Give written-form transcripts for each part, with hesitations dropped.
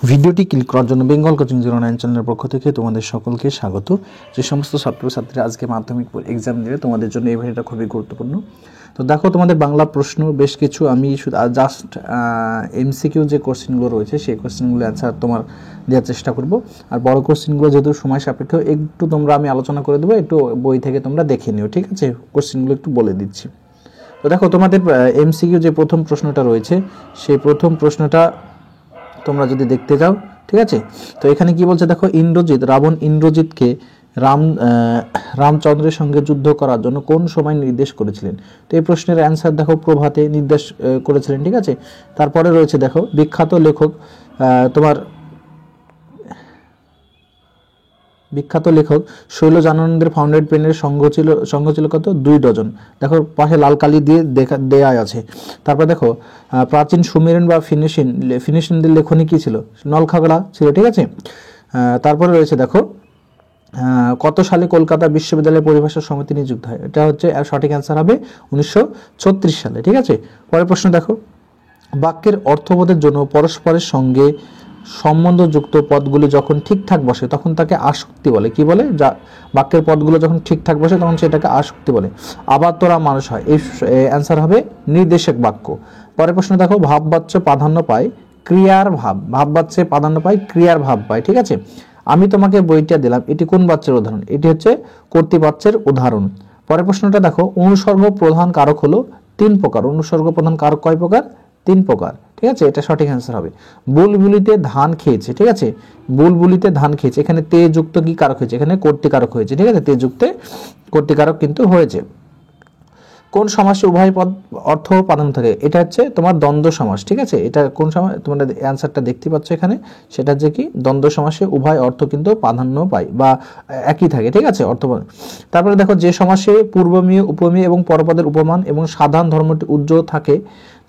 ভিডিওটি ক্লিক করার জন্য বেঙ্গল কোচিং 09 চ্যানেলের পক্ষ থেকে তোমাদের সকলকে স্বাগত। যে সমস্ত ছাত্রছাত্রীরা আজকে মাধ্যমিক এক্সাম দেবে তোমাদের জন্য এই ভিডিওটা খুবই গুরুত্বপূর্ণ। তো দেখো, তোমাদের বাংলা প্রশ্ন বেশ কিছু আমি জাস্ট এমসিকিউ যে কোশ্চেনগুলো রয়েছে সেই কোশ্চেনগুলো অ্যান্সার তোমার দেওয়ার চেষ্টা করব। আর বড় কোশ্চেনগুলো যেহেতু সময় সাপেক্ষ একটু তোমরা আমি আলোচনা করে দেবো, একটু বই থেকে তোমরা দেখে নিও, ঠিক আছে? কোশ্চেনগুলো একটু বলে দিচ্ছি। তো দেখো, তোমাদের এমসিকিউ যে প্রথম প্রশ্নটা রয়েছে সেই প্রথম প্রশ্নটা তোমরা যদি দেখতে যাও, ঠিক আছে? তো এখানে কি বলছে দেখো, রাবণ ইন্দ্রজিৎকে রামচন্দ্রের সঙ্গে যুদ্ধ করার জন্য কোন সময় নির্দেশ করেছিলেন? তো এই প্রশ্নের অ্যান্সার দেখো, প্রভাতে নির্দেশ করেছিলেন, ঠিক আছে? তারপরে রয়েছে দেখো, বিখ্যাত লেখক শৈলজানন্দের ফাউন্ডেড পেনের সংঘ ছিল কত? 2 ডজন। দেখো পাশে লাল কালি দিয়ে দেয়া আছে। তারপর দেখো, প্রাচীন সুমেরিয়ান বা ফিনিশিয়ানদের লেখনী কি ছিল? নলখাগড়া ছিল, ঠিক আছে? তারপরে রয়েছে দেখো, কত সালে কলকাতা বিশ্ববিদ্যালয় পরিভাষা সমিতি নিযুক্ত হয়? এটা হচ্ছে সঠিক অ্যান্সার হবে 1936 সালে, ঠিক আছে? পরের প্রশ্ন দেখো, বাক্যের অর্থবোধের জন্য পরস্পরের সঙ্গে সম্বন্ধযুক্ত পদগুলি যখন ঠিকঠাক বসে তখন তাকে আসক্তি বলে। কি বলে? যা বাক্যের পদগুলো যখন ঠিকঠাক বসে তখন সেটাকে আসক্তি বলে। আবার তোরা মানুষ হয়, এই অ্যান্সার হবে নির্দেশক বাক্য। পরের প্রশ্ন দেখো, ভাববাচ্য প্রাধান্য পায় ক্রিয়ার ভাববাচ্যে প্রাধান্য পায় ক্রিয়ার ভাব পায়, ঠিক আছে? আমি তোমাকে বইটা দিলাম, এটি কোন বাচ্যের উদাহরণ? এটি হচ্ছে কর্তৃবাচ্যের উদাহরণ। পরের প্রশ্নটা দেখো, অনুসর্গ প্রধান কারক হলো 3 প্রকার। অনুসর্গ প্রধান কারক কয় প্রকার? 3 প্রকার, ঠিক আছে? এটা সঠিক অ্যান্সার হবে। বুলবুলিতে ধান খেয়েছে, ঠিক আছে? বুলবুলিতে ধান খেয়েছে, এখানে তে যুক্ত কি কারক হয়েছে? এখানে কর্তৃকারক হয়েছে, ঠিক আছে? তে যুক্তে কর্তৃকারক কিন্তু হয়েছে। কোন সমাসে উভয় পদ অর্থ প্রাধান্য থাকে? এটা হচ্ছে তোমার দ্বন্দ্ব সমাস, ঠিক আছে? এটা কোন সমাস? তোমরা অ্যান্সারটা দেখতে পাচ্ছ এখানে, সেটা হচ্ছে কি দ্বন্দ্ব সমাসে উভয় অর্থ কিন্তু প্রাধান্য পায় বা একই থাকে, ঠিক আছে? অর্থ। তারপরে দেখো, যে সমাসে পূর্বমেয় উপমেয় এবং পরপদের উপমান এবং সাধারণ ধর্মটি উজ্জ্বল থাকে,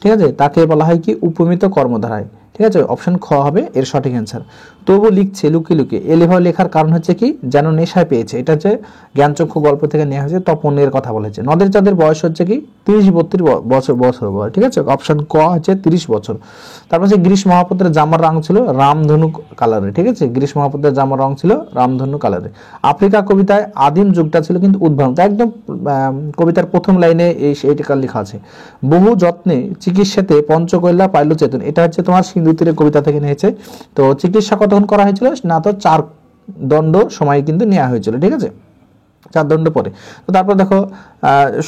ঠিক আছে, তাকে বলা হয় কি উপমিত কর্মধারায়, ঠিক আছে? অপশন খ হবে এর সঠিক অ্যান্সার। তবু লিখছে লুকিয়ে লুকিয়ে, এভাবে লেখার কারণ হচ্ছে কি? যেন নেশায় পেয়েছে। এটা হচ্ছে জ্ঞানচক্ষু গল্প থেকে নেওয়া হয়েছে, তপনের কথা বলেছে। নদের চাঁদের বয়স হচ্ছে কি 30-32 বছর বয়স, ঠিক আছে? অপশন ক হচ্ছে 30 বছর। তারপর হচ্ছে গ্রীষ্ম মহাপাত্রের জামার রং ছিল রামধনু কালারে, ঠিক আছে? গ্রীষ্ম মহাপাত্রের জামার রং ছিল রামধনু কালারে। আফ্রিকা কবিতায় আদিম যুগটা ছিল কিন্তু উদ্ভাবন, একদম কবিতার প্রথম লাইনে এইটা লেখা আছে। বহু যত্নে চিকিৎসাতে পঞ্চকৈলা পাইল চেতন, এটা হচ্ছে তোমার সিন্ধু তীরের কবিতা থেকে নিয়েছে। তো চিকিৎসা কতক্ষণ করা হয়েছিল? না, তো 4 দণ্ড সময় কিন্তু নেওয়া হয়েছিল, ঠিক আছে? 4 দণ্ড পরে। তো তারপর দেখো,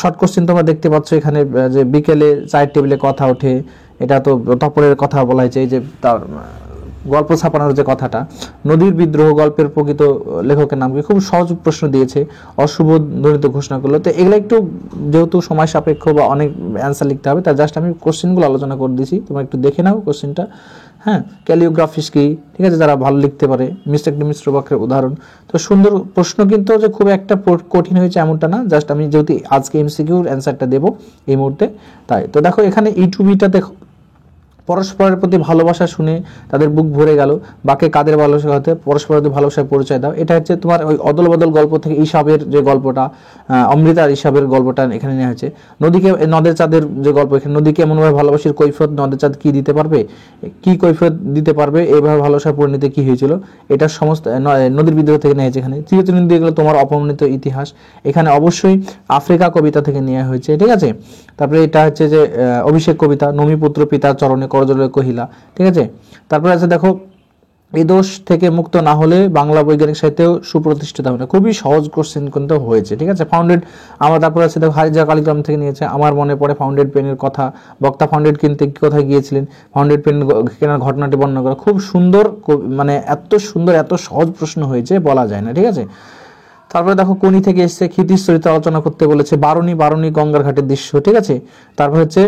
শর্ট কোশ্চেন তোমরা দেখতে পাচ্ছ এখানে, যে বিকেলে চায়ের টেবিলে কথা ওঠে, এটা তো তপরের কথা বলা হয়েছে। এই যে তার গল্প ছাপানোর যে কথাটা, নদীর বিদ্রোহ গল্পের প্রকৃত লেখকের নাম কি? খুব সহজ প্রশ্ন দিয়েছে, অশুভ ধ্বনিত ঘোষণা করলো। তো এগুলো একটু যেহেতু সময় সাপেক্ষ বা অনেক অ্যান্সার লিখতে হবে, তাই জাস্ট আমি কোশ্চেনগুলো আলোচনা করে দিয়েছি, তোমরা একটু দেখে নাও কোশ্চেনটা। হ্যাঁ, ক্যালিওগ্রাফিস কি, ঠিক আছে? যারা ভালো লিখতে পারে, মিশ্র বাক্যের উদাহরণ। তো সুন্দর প্রশ্ন, কিন্তু যে খুব একটা কঠিন হয়েছে এমনটা না, জাস্ট আমি যেহেতু আজকে এমসিকিউর অ্যান্সারটা দেবো এই মুহূর্তে, তাই। তো দেখো এখানে ইটুবিটা দেখো, পরস্পরের প্রতি ভালোবাসা শুনে তাদের বুক ভরে গেল। বাকে কাদের ভালোবাসা হতে? পরস্পরের প্রতি ভালোবাসার পরিচয় দাও। এটা হচ্ছে তোমার ওই অদল বদল গল্প থেকে ঈশাবের যে গল্পটা, অমৃতার ঈশাবের গল্পটা এখানে নেওয়া হয়েছে। নদের চাঁদের যে গল্প, এখানে নদীকে এমনভাবে ভালোবাসার কৈফিয়ত নদের চাঁদ কি দিতে পারবে? কি কৈফিয়ত দিতে পারবে? এইভাবে ভালোবাসার পরিণতি কি হয়েছিল? এটা সমস্ত নদীর বিদ্রোহ থেকে নেওয়া হয়েছে। এখানে চিরচরিত দিয়ে গেলো তোমার অপমানিত ইতিহাস, এখানে অবশ্যই আফ্রিকা কবিতা থেকে নেওয়া হয়েছে, ঠিক আছে? তারপরে এটা হচ্ছে যে অভিষেক কবিতা, নমিপুত্র পিতার চরণে করজলে কহিলা, ঠিক আছে? তারপরে আছে দেখো, এই দোষ থেকে মুক্ত না হলে বাংলা বৈজ্ঞানিক সাহিত্যেও সুপ্রতিষ্ঠিত হবে না। খুবই সহজ কোশ্চেন কিন্তু হয়েছে, ঠিক আছে? ফাউন্ডেড আমার, তারপরে আছে দেখো, হারিজা কালিগ্রাম থেকে নিয়েছে। আমার মনে পড়ে ফাউন্ডেড পেনের কথা, বক্তা ফাউন্ডেড কিনতে কোথায় গিয়েছিলেন, ফাউন্ডেড পেন কেনার ঘটনাটি বর্ণনা করা। খুব সুন্দর, মানে এত সুন্দর এত সহজ প্রশ্ন হয়েছে বলা যায় না, ঠিক আছে? তারপরে দেখো, কোনি থেকে এসছে, ক্ষিতিশ চরিত্র আলোচনা করতে বলেছে। বারুণী গঙ্গার ঘাটের দৃশ্য, ঠিক আছে? তারপর হচ্ছে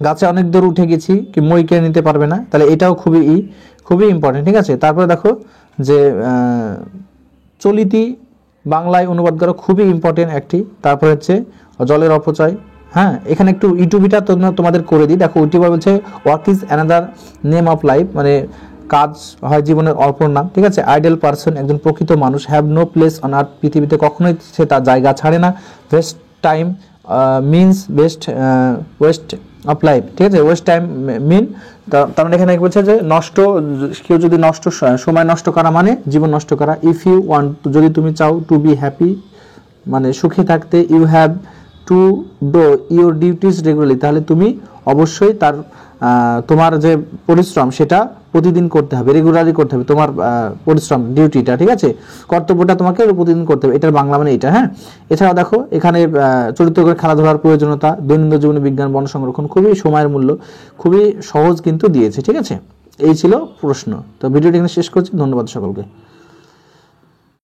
গাছে অনেক দূর উঠে গেছি, কি মই কে নিতে পারবে না? তাহলে এটাও খুবই ইম্পর্টেন্ট, ঠিক আছে? তারপরে দেখো যে চলিতি বাংলায় অনুবাদ করা খুবই ইম্পর্টেন্ট একটি। তারপরে হচ্ছে জলের অপচয়। হ্যাঁ, এখানে একটু ইউটিউবিটা তোমাদের করে দিই। দেখো ইউটিউবার বলছে, work is another name of life, মানে কাজ হয় জীবনের অপর নাম, ঠিক আছে? আইডল পারসন, একজন প্রকৃত মানুষ, have no place on earth, পৃথিবীতে কখনোই সে তার জায়গা ছাড়ে না। Waste time means waste of life, ঠিক আছে। ওয়েস্ট টাইম মিন, তার মানে এখানে বলছে যে নষ্ট, কেউ যদি সময় নষ্ট করা মানে জীবন নষ্ট করা। ইফ ইউ ওয়ান্ট, যদি তুমি চাও, টু বি হ্যাপি মানে সুখী থাকতে, you have to do your duties regularly, তাহলে তুমি অবশ্যই তোমার যে পরিশ্রম সেটা প্রতিদিন করতে হবে, রেগুলারলি করতে হবে, তোমার পরিশ্রম ডিউটিটা, ঠিক আছে, কর্তব্যটা তোমাকে প্রতিদিন করতে হবে। এটার বাংলা মানে এটা, হ্যাঁ। এছাড়াও দেখো এখানে চরিত্র করে খেলাধুলার প্রয়োজনীয়তা, দৈনন্দিন জীবনে বিজ্ঞান, বন সংরক্ষণ, খুবই সময়ের মূল্য, খুবই সহজ কিন্তু দিয়েছে, ঠিক আছে। এই ছিল প্রশ্ন। তো ভিডিওটি এখানে শেষ করছি, ধন্যবাদ সকলকে।